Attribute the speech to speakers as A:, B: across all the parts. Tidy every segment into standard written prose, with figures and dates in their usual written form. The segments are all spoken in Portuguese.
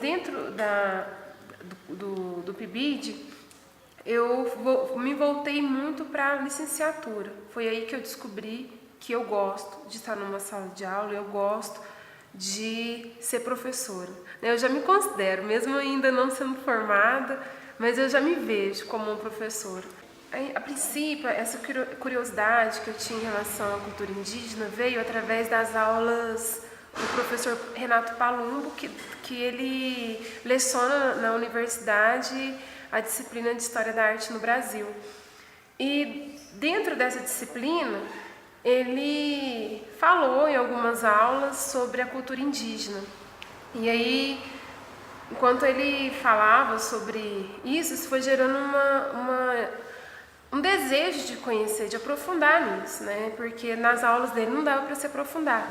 A: Dentro do PIBID, eu me voltei muito para a licenciatura. Foi aí que eu descobri que eu gosto de estar numa sala de aula, eu gosto de ser professora. Eu já me considero, mesmo ainda não sendo formada, mas eu já me vejo como uma professora. A princípio, essa curiosidade que eu tinha em relação à cultura indígena veio através das aulas do professor Renato Palumbo, que ele leciona na universidade a disciplina de História da Arte no Brasil. E dentro dessa disciplina, ele falou em algumas aulas sobre a cultura indígena. E aí, enquanto ele falava sobre isso foi gerando um desejo de conhecer, de aprofundar nisso, né? Porque nas aulas dele não dava para se aprofundar.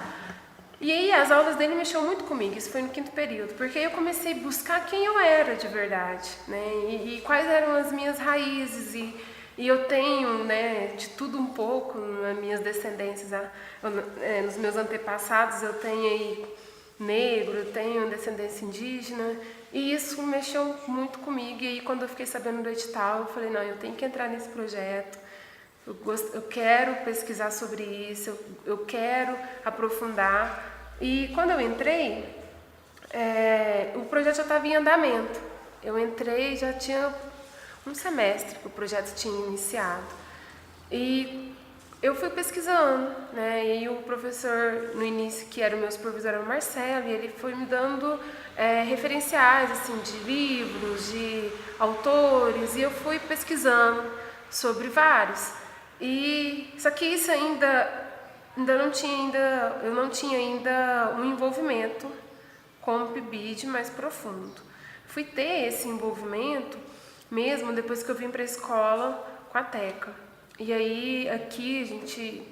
A: E aí as aulas dele mexeu muito comigo, isso foi no 5º período, porque aí eu comecei a buscar quem eu era de verdade, né? E quais eram as minhas raízes, e eu tenho, né, de tudo um pouco nas minhas descendências, nos meus antepassados eu tenho aí negro, eu tenho descendência indígena, e isso mexeu muito comigo. E aí quando eu fiquei sabendo do edital, eu falei, não, eu tenho que entrar nesse projeto, eu quero pesquisar sobre isso, eu quero aprofundar. E quando eu entrei, o projeto já estava em andamento. Eu entrei, já tinha um semestre que o projeto tinha iniciado. E eu fui pesquisando, né? E o professor, no início, que era o meu supervisor, era o Marcelo, e ele foi me dando referenciais, assim, de livros, de autores, e eu fui pesquisando sobre vários. Só que isso eu não tinha ainda um envolvimento com o PIBID mais profundo. Fui ter esse envolvimento mesmo depois que eu vim para a escola com a Teca. E aí aqui a gente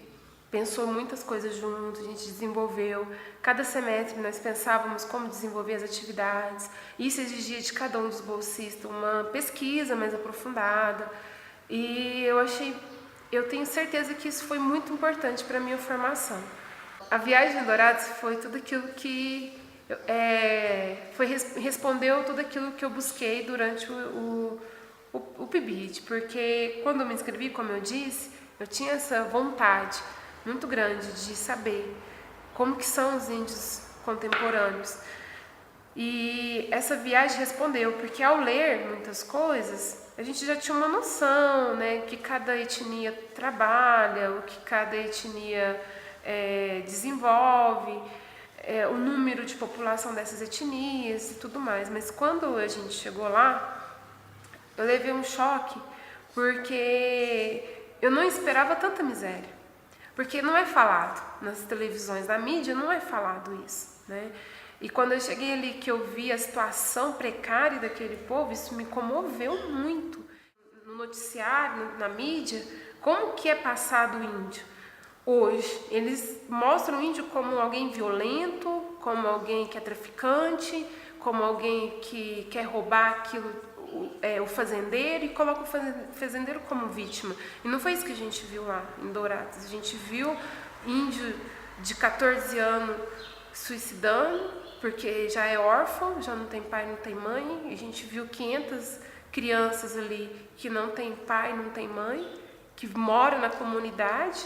A: pensou muitas coisas juntos, a gente desenvolveu. Cada semestre nós pensávamos como desenvolver as atividades. Isso exigia de cada um dos bolsistas uma pesquisa mais aprofundada. E eu tenho certeza que isso foi muito importante para a minha formação. A viagem a Dourados foi tudo aquilo que respondeu tudo aquilo que eu busquei durante o PIBID, porque quando eu me inscrevi, como eu disse, eu tinha essa vontade muito grande de saber como que são os índios contemporâneos. E essa viagem respondeu, porque ao ler muitas coisas, a gente já tinha uma noção, né, que cada etnia trabalha, o que cada etnia desenvolve, o número de população dessas etnias e tudo mais. Mas quando a gente chegou lá, eu levei um choque, porque eu não esperava tanta miséria. Porque não é falado nas televisões, na mídia não é falado isso, né? E quando eu cheguei ali, que eu vi a situação precária daquele povo, isso me comoveu muito. No noticiário, na mídia, como que é passado o índio hoje? Eles mostram o índio como alguém violento, como alguém que é traficante, como alguém que quer roubar aquilo, o fazendeiro, e coloca o fazendeiro como vítima. E não foi isso que a gente viu lá em Dourados. A gente viu índio de 14 anos suicidando, porque já é órfão, já não tem pai, não tem mãe. E a gente viu 500 crianças ali que não tem pai, não tem mãe, que moram na comunidade,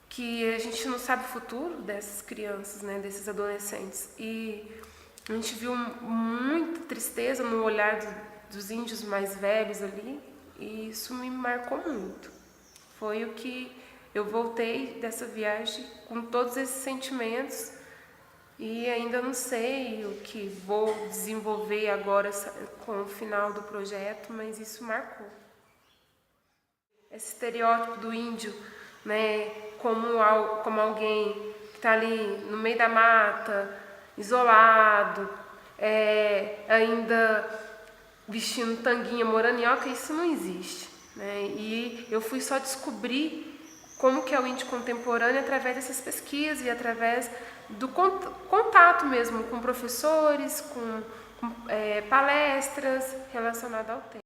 A: que a gente não sabe o futuro dessas crianças, né, desses adolescentes. E a gente viu muita tristeza no olhar dos índios mais velhos ali, e isso me marcou muito. Foi o que eu voltei dessa viagem com todos esses sentimentos, e ainda não sei o que vou desenvolver agora com o final do projeto, mas isso marcou. Esse estereótipo do índio, né, como alguém que está ali no meio da mata, isolado, ainda vestindo tanguinha moranioca, isso não existe, né? E eu fui só descobrir como que é o índio contemporâneo através dessas pesquisas e através do contato mesmo com professores, com palestras relacionadas ao tema.